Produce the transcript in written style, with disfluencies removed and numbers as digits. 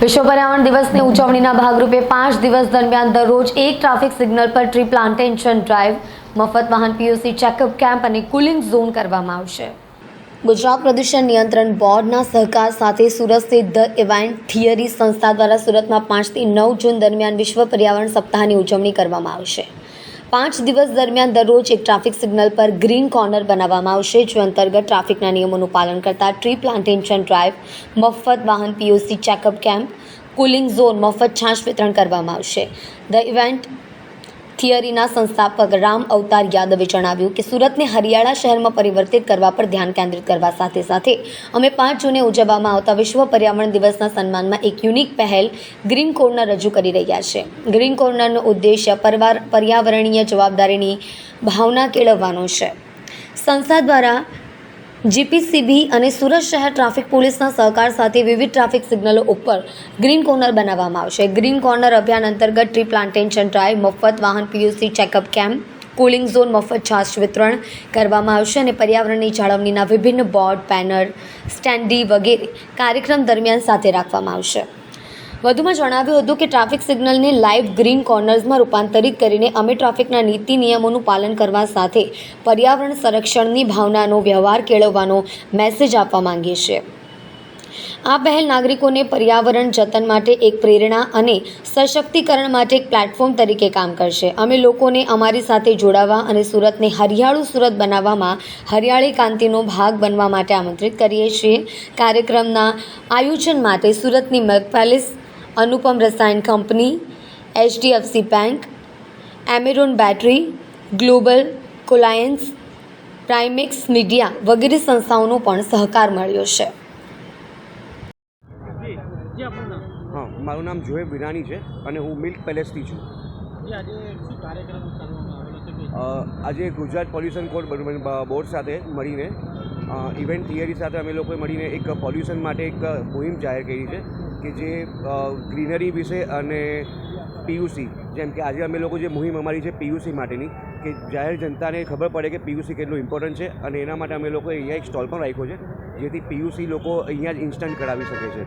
વિશ્વ પર્યાવરણ દિવસની ઉજવણીના ભાગરૂપે 5 દિવસ દરમિયાન દરરોજ એક ટ્રાફિક સિગ્નલ પર ટ્રી પ્લાન્ટેશન ડ્રાઈવ, મફત વાહન પીયુસી ચેકઅપ કેમ્પ અને કુલિંગ ઝોન કરવામાં આવશે. ગુજરાત પ્રદૂષણ નિયંત્રણ બોર્ડના સહકાર સાથે સુરત સ્થિત ધ ઇવેન્ટ થિયરી સંસ્થા દ્વારા સુરતમાં 5 થી 9 જૂન દરમિયાન વિશ્વ પર્યાવરણ સપ્તાહની ઉજવણી કરવામાં આવશે. 5 દિવસ દરમિયાન દરરોજ એક ટ્રાફિક સિગ્નલ પર ગ્રીન કોર્નર બનાવવામાં આવશે, જે અંતર્ગત ટ્રાફિકના નિયમોનું પાલન કરતા ટ્રી પ્લાન્ટેશન ડ્રાઈવ, મફત વાહન PUC checkup camp, cooling zone, મફત છાશ વિતરણ કરવામાં આવશે. ધ ઇવેન્ટ થિયરીના સંસ્થાપક રામ અવતાર યાદવે જણાવ્યું કે સુરતને હરિયાળા શહેરમાં પરિવર્તિત કરવા પર ધ્યાન કેન્દ્રિત કરવા સાથે સાથે અમે 5 જૂને ઉજવવામાં આવતા વિશ્વ પર્યાવરણ દિવસના સન્માનમાં એક યુનિક પહેલ ગ્રીન કોર્નર રજૂ કરી રહ્યા છે. ગ્રીન કોર્નરનો ઉદ્દેશ્ય પર્યાવરણીય જવાબદારીની ભાવના કેળવવાનો છે. સંસ્થા દ્વારા જીપીસીબી અને સુરત શહેર ટ્રાફિક પોલીસના સહકાર સાથે વિવિધ ટ્રાફિક સિગ્નલો ઉપર ગ્રીન કોર્નર બનાવવામાં આવશે. ગ્રીન કોર્નર અભિયાન અંતર્ગત ટ્રી પ્લાન્ટેશન ડ્રાઈવ, મફત વાહન PUC checkup camp, cooling zone, મફત છાશ વિતરણ કરવામાં આવશે અને પર્યાવરણની જાળવણીના વિભિન્ન બોર્ડ, બેનર, સ્ટેન્ડી વગેરે કાર્યક્રમ દરમિયાન સાથે રાખવામાં આવશે. વધુમાં જણાવ્યું હતું કે ટ્રાફિક સિગ્નલને લાઇવ ગ્રીન કોર્નર્સમાં રૂપાંતરિત કરીને અમે ટ્રાફિકના નીતિ નિયમોનું પાલન કરવા સાથે પર્યાવરણ સંરક્ષણની ભાવનાનો વ્યવહાર કેળવવાનો મેસેજ આપવા માંગીએ છીએ. આ પહેલ નાગરિકોને પર્યાવરણ જતન માટે એક પ્રેરણા અને સશક્તિકરણ માટે એક પ્લેટફોર્મ તરીકે કામ કરશે. અમે લોકોને અમારી સાથે જોડાવા અને સુરતને હરિયાળું સુરત બનાવવામાં હરિયાળી ક્રાંતિનો ભાગ બનવા માટે આમંત્રિત કરીએ છીએ. કાર્યક્રમના આયોજન માટે સુરતની milk palace, Anupam Rasayan company, HDFC bank, Amaron battery, global કોલાયન્સ, પ્રાઇમેક્સ મીડિયા વગેરે સંસ્થાઓનો પણ સહકાર મળ્યો છે. હા, મારું નામ જોએબ વિરાણી છે અને હું મિલ્ક પેલેસથી છું. આજે ગુજરાત પોલ્યુશન બોર્ડ સાથે મળીને ઇવેન્ટ થિયરી સાથે અમે લોકોએ મળીને એક પોલ્યુશન માટે એક મુહિમ જાહેર કરી છે કે જે ગ્રીનરી વિશે અને પીયુસી, જેમ કે આજે અમે લોકો જે મુહિમ અમારી છે પીયુસી માટેની, કે જાહેર જનતાને ખબર પડે કે પીયુસી કેટલું ઇમ્પોર્ટન્ટ છે અને એના માટે અમે લોકોએ અહીંયા એક સ્ટોલ પણ રાખ્યો છે, જેથી પીયુસી લોકો અહીંયા જ ઇન્સ્ટન્ટ કરાવી શકે છે.